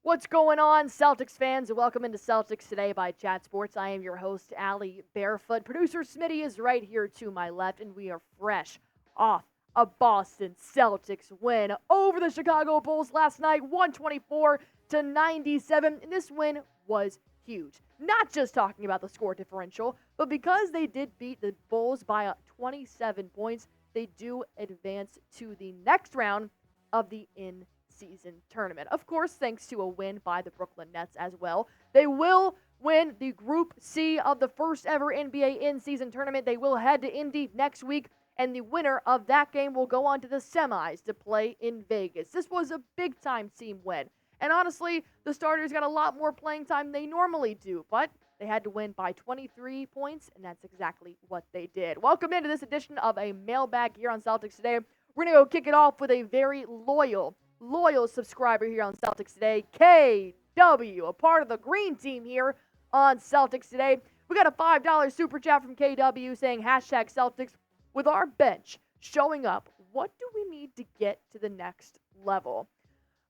What's going on, Celtics fans? Welcome into Celtics Today by Chat Sports. I am your host, Allie Barefoot. Producer Smitty is right here to my left, and we are fresh off a Boston Celtics win over the Chicago Bulls last night, 124-97. And this win was huge. Not just talking about the score differential, but because they did beat the Bulls by 27 points, they do advance to the next round of the in-season tournament. Of course, thanks to a win by the Brooklyn Nets as well. They will win the Group C of the first ever NBA in-season tournament. They will head to Indy next week, and the winner of that game will go on to the semis to play in Vegas. This was a big-time team win. And honestly, the starters got a lot more playing time than they normally do, but they had to win by 23 points, and that's exactly what they did. Welcome into this edition of a Mailbag here on Celtics Today. We're going to go kick it off with a very loyal subscriber here on Celtics Today, KW, a part of the green team here on Celtics Today. We got a $5 super chat from KW saying #Celtics. With our bench showing up, what do we need to get to the next level?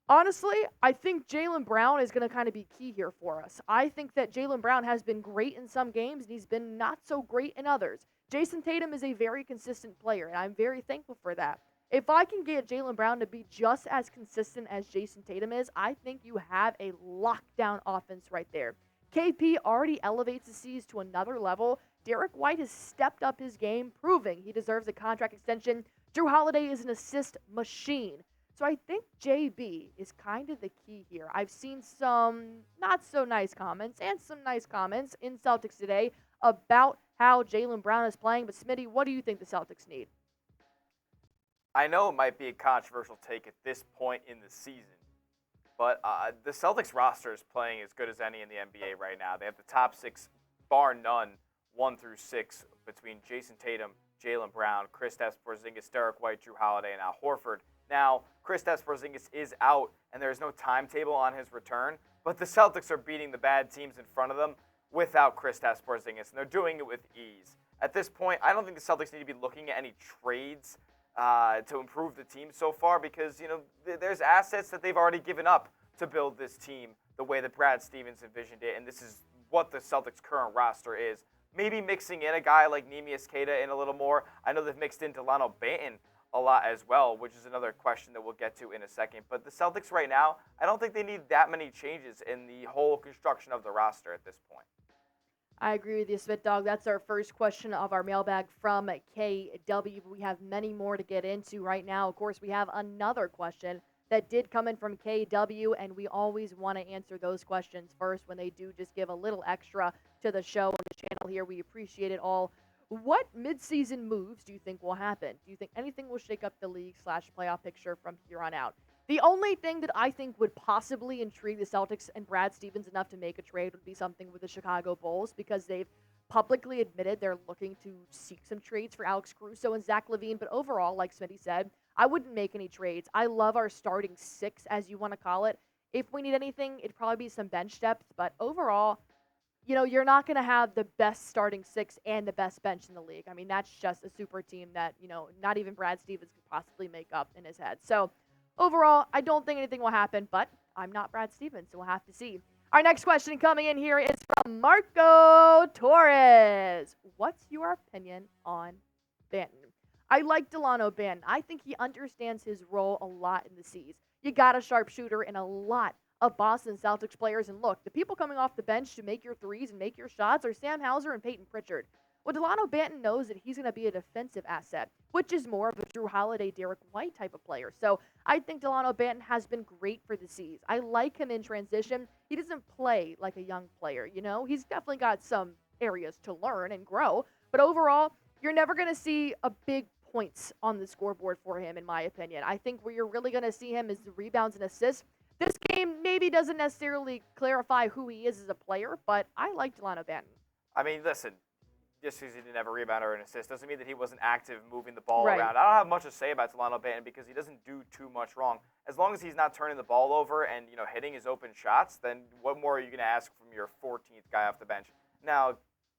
Honestly, I think Jaylen Brown is going to kind of be key here for us. I think that Jaylen Brown has been great in some games, and he's been not so great in others. Jason Tatum is a very consistent player, and I'm very thankful for that. If I can get Jaylen Brown to be just as consistent as Jason Tatum is, I think you have a lockdown offense right there. KP already elevates the C's to another level. Derek White has stepped up his game, proving he deserves a contract extension. Jrue Holiday is an assist machine. So I think JB is kind of the key here. I've seen some not so nice comments and some nice comments in Celtics Today about how Jaylen Brown is playing. But Smitty, what do you think the Celtics need? I know it might be a controversial take at this point in the season, but the Celtics roster is playing as good as any in the NBA right now. They have the top six, bar none, 1 through 6, between Jason Tatum, Jaylen Brown, Kristaps Porzingis, Derek White, Jrue Holiday, and Al Horford. Now, Kristaps Porzingis is out, and there is no timetable on his return, but the Celtics are beating the bad teams in front of them without Kristaps Porzingis, and they're doing it with ease. At this point, I don't think the Celtics need to be looking at any trades to improve the team so far, because there's assets that they've already given up to build this team the way that Brad Stevens envisioned it, and this is what the Celtics' current roster is. Maybe mixing in a guy like Neemias, Queta in a little more. I know they've mixed in Dalano Banton a lot as well, which is another question that we'll get to in a second. But the Celtics right now, I don't think they need that many changes in the whole construction of the roster at this point. I agree with you, Spit Dog. That's our first question of our mailbag from KW. We have many more to get into right now. Of course, we have another question that did come in from KW, and we always want to answer those questions first when they do just give a little extra to the show on the channel here. We appreciate it all. What midseason moves do you think will happen? Do you think anything will shake up the league/playoff picture from here on out? The only thing that I think would possibly intrigue the Celtics and Brad Stevens enough to make a trade would be something with the Chicago Bulls, because they've publicly admitted they're looking to seek some trades for Alex Caruso and Zach LaVine. But overall, like Smitty said, I wouldn't make any trades. I love our starting six, as you want to call it. If we need anything, it'd probably be some bench depth. But overall, you're not going to have the best starting six and the best bench in the league. I mean, that's just a super team that, not even Brad Stevens could possibly make up in his head. So overall, I don't think anything will happen, but I'm not Brad Stevens, so we'll have to see. Our next question coming in here is from Marco Torres. What's your opinion on Banton? I like Dalano Banton. I think he understands his role a lot in the C's. You got a sharpshooter and a lot of Boston Celtics players. And look, the people coming off the bench to make your threes and make your shots are Sam Hauser and Peyton Pritchard. Well, Dalano Banton knows that he's going to be a defensive asset, which is more of a Jrue Holiday, Derek White type of player. So I think Dalano Banton has been great for the C's. I like him in transition. He doesn't play like a young player, He's definitely got some areas to learn and grow. But overall, you're never going to see a big points on the scoreboard for him, in my opinion. I think where you're really going to see him is the rebounds and assists. This game maybe doesn't necessarily clarify who he is as a player, but I like Dalano Banton. I mean, listen, just because he didn't have a rebound or an assist doesn't mean that he wasn't active moving the ball Right. around. I don't have much to say about Dalano Banton because he doesn't do too much wrong. As long as he's not turning the ball over and hitting his open shots, then what more are you going to ask from your 14th guy off the bench? Now,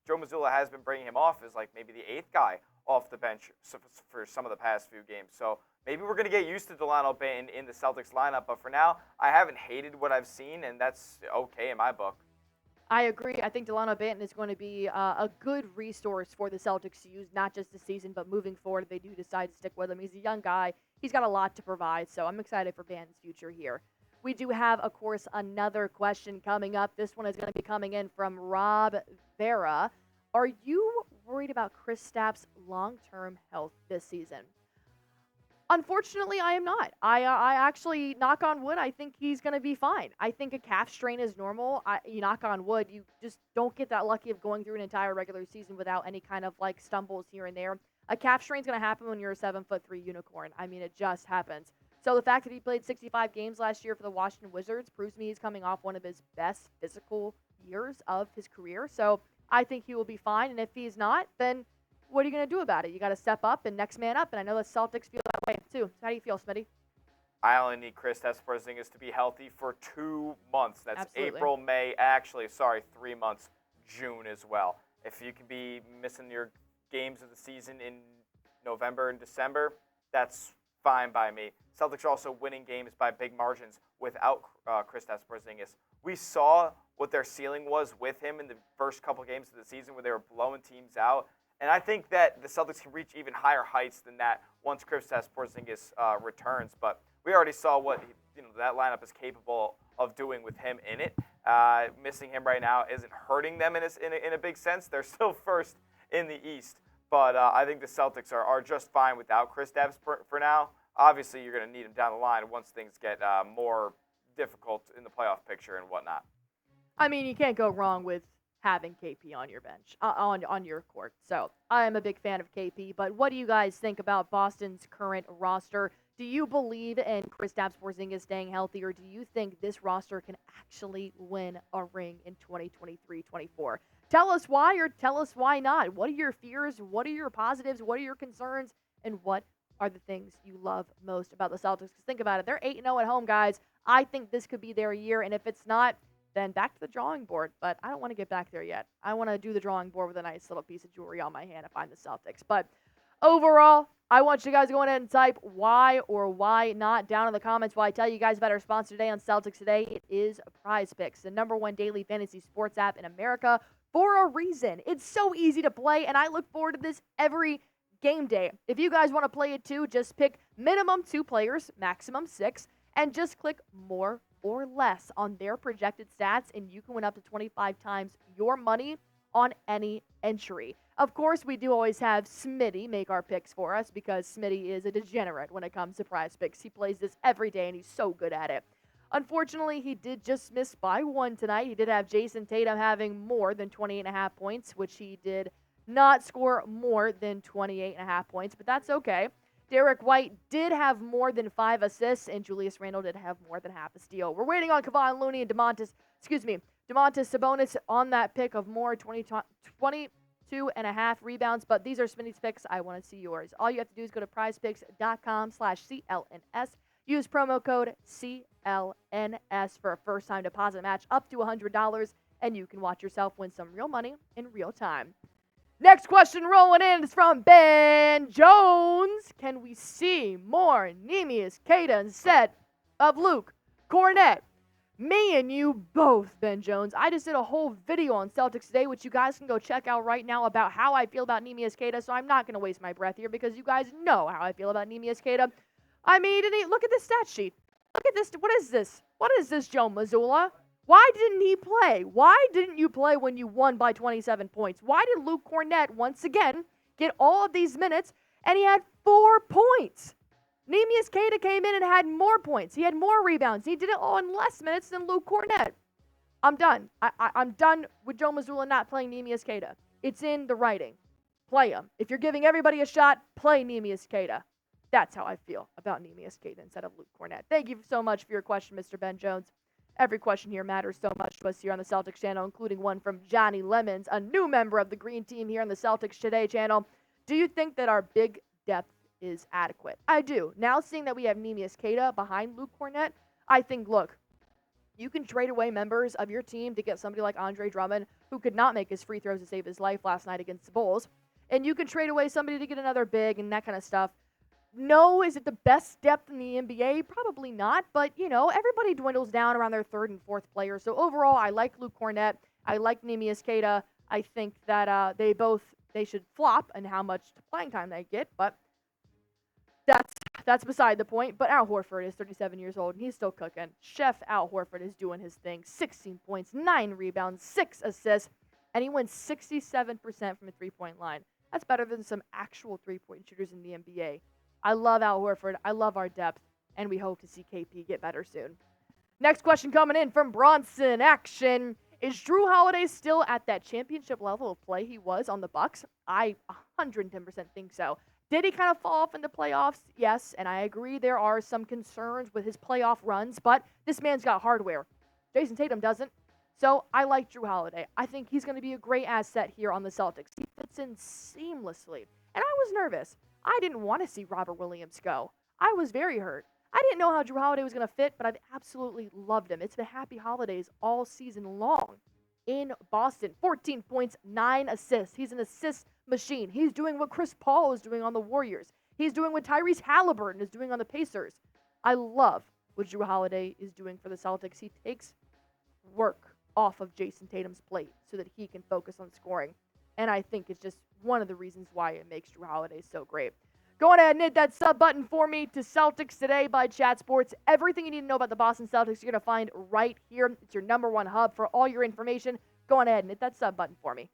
Joe Mazzulla has been bringing him off as like maybe the 8th guy off the bench for some of the past few games. So maybe we're going to get used to Dalano Banton in the Celtics lineup. But for now, I haven't hated what I've seen, and that's okay in my book. I agree. I think Dalano Banton is going to be a good resource for the Celtics to use, not just this season, but moving forward if they do decide to stick with him. He's a young guy. He's got a lot to provide, so I'm excited for Banton's future here. We do have, of course, another question coming up. This one is going to be coming in from Rob Vera. Are you worried about Kristaps' long-term health this season? Unfortunately, I am not. I actually, knock on wood, I think he's going to be fine. I think a calf strain is normal. You knock on wood, you just don't get that lucky of going through an entire regular season without any kind of like stumbles here and there. A calf strain is going to happen when you're a 7'3" unicorn. I mean, it just happens. So the fact that he played 65 games last year for the Washington Wizards proves to me he's coming off one of his best physical years of his career. So I think he will be fine. And if he's not, then what are you going to do about it? You got to step up and next man up. And I know the Celtics feel that way too. So how do you feel, Smitty? I only need Kristaps Porzingis to be healthy for 2 months. That's Absolutely. April, May, 3 months, June as well. If you can be missing your games of the season in November and December, that's fine by me. Celtics are also winning games by big margins without Kristaps Porzingis. We saw what their ceiling was with him in the first couple games of the season where they were blowing teams out. And I think that the Celtics can reach even higher heights than that once Kristaps Porzingis returns. But we already saw what that lineup is capable of doing with him in it. Missing him right now isn't hurting them in a big sense. They're still first in the East. But I think the Celtics are just fine without Kristaps for now. Obviously, you're going to need him down the line once things get more difficult in the playoff picture and whatnot. I mean, you can't go wrong with having KP on your bench, on your court. So I am a big fan of KP. But what do you guys think about Boston's current roster? Do you believe in Kristaps Porzingis staying healthy, or do you think this roster can actually win a ring in 2023-24? Tell us why or tell us why not. What are your fears? What are your positives? What are your concerns? And what are the things you love most about the Celtics? Because think about it. They're 8-0 at home, guys. I think this could be their year. And if it's not, then back to the drawing board. But I don't want to get back there yet. I want to do the drawing board with a nice little piece of jewelry on my hand if I'm the Celtics. But overall, I want you guys to go ahead and type why or why not down in the comments while I tell you guys about our sponsor today on Celtics Today. It is Prize Picks, the #1 daily fantasy sports app in America for a reason. It's so easy to play, and I look forward to this every game day. If you guys want to play it too, just pick minimum 2 players, maximum 6, and just click more or less on their projected stats, and you can win up to 25 times your money on any entry. Of course, we do always have Smitty make our picks for us because Smitty is a degenerate when it comes to Prize Picks. He plays this every day, and he's so good at it. Unfortunately, he did just miss by 1 tonight. He did have Jason Tatum having more than 28.5 points, which he did not score more than 28.5 points, but that's okay. Derek White did have more than 5 assists, and Julius Randle did have more than half a steal. We're waiting on Kevon Looney and Domantas Sabonis on that pick of more 22.5 rebounds, but these are Smitty's picks. I want to see yours. All you have to do is go to prizepicks.com/CLNS. Use promo code CLNS for a first-time deposit match up to $100, and you can watch yourself win some real money in real time. Next question rolling in is from Ben Jones. Can we see more Neemias, Queta instead of Luke Kornet? Me and you both, Ben Jones. I just did a whole video on Celtics Today, which you guys can go check out right now about how I feel about Neemias, Queta, so I'm not going to waste my breath here because you guys know how I feel about Neemias, Queta. I mean, look at this stat sheet. Look at this. What is this? What is this, Joe Mazzulla? Why didn't he play? Why didn't you play when you won by 27 points? Why did Luke Kornet once again get all of these minutes and he had 4 points? Neemias Queta came in and had more points. He had more rebounds. He did it all in less minutes than Luke Kornet. I'm done. I'm done with Joe Mazzulla not playing Neemias Queta. It's in the writing. Play him. If you're giving everybody a shot, play Neemias Queta. That's how I feel about Neemias Queta instead of Luke Kornet. Thank you so much for your question, Mr. Ben Jones. Every question here matters so much to us here on the Celtics channel, including one from Johnny Lemons, a new member of the Green Team here on the Celtics Today channel. Do you think that our big depth is adequate? I do. Now seeing that we have Neemias Queta behind Luke Kornet, I think, look, you can trade away members of your team to get somebody like Andre Drummond, who could not make his free throws to save his life last night against the Bulls. and you can trade away somebody to get another big and that kind of stuff. No, is it the best depth in the NBA? Probably not, but, everybody dwindles down around their third and fourth player. So overall, I like Luke Kornet. I like Neemias Queta. I think that they should flop and how much playing time they get, but that's beside the point. But Al Horford is 37 years old, and he's still cooking. Chef Al Horford is doing his thing. 16 points, 9 rebounds, 6 assists, and he wins 67% from the three-point line. That's better than some actual three-point shooters in the NBA. I love Al Horford. I love our depth, and we hope to see KP get better soon. Next question coming in from Bronson Action. Is Jrue Holiday still at that championship level of play he was on the Bucks? I 110% think so. Did he kind of fall off in the playoffs? Yes, and I agree there are some concerns with his playoff runs, but this man's got hardware. Jason Tatum doesn't. So I like Jrue Holiday. I think he's going to be a great asset here on the Celtics. He fits in seamlessly. And I was nervous. I didn't want to see Robert Williams go. I was very hurt. I didn't know how Jrue Holiday was going to fit, but I've absolutely loved him. It's been happy holidays all season long in Boston. 14 points, 9 assists. He's an assist machine. He's doing what Chris Paul is doing on the Warriors. He's doing what Tyrese Halliburton is doing on the Pacers. I love what Jrue Holiday is doing for the Celtics. He takes work off of Jason Tatum's plate so that he can focus on scoring. And I think it's just one of the reasons why it makes Jrue Holiday so great. Go on ahead and hit that sub button for me to Celtics Today by Chat Sports. Everything you need to know about the Boston Celtics, you're going to find right here. It's your number one hub for all your information. Go on ahead and hit that sub button for me.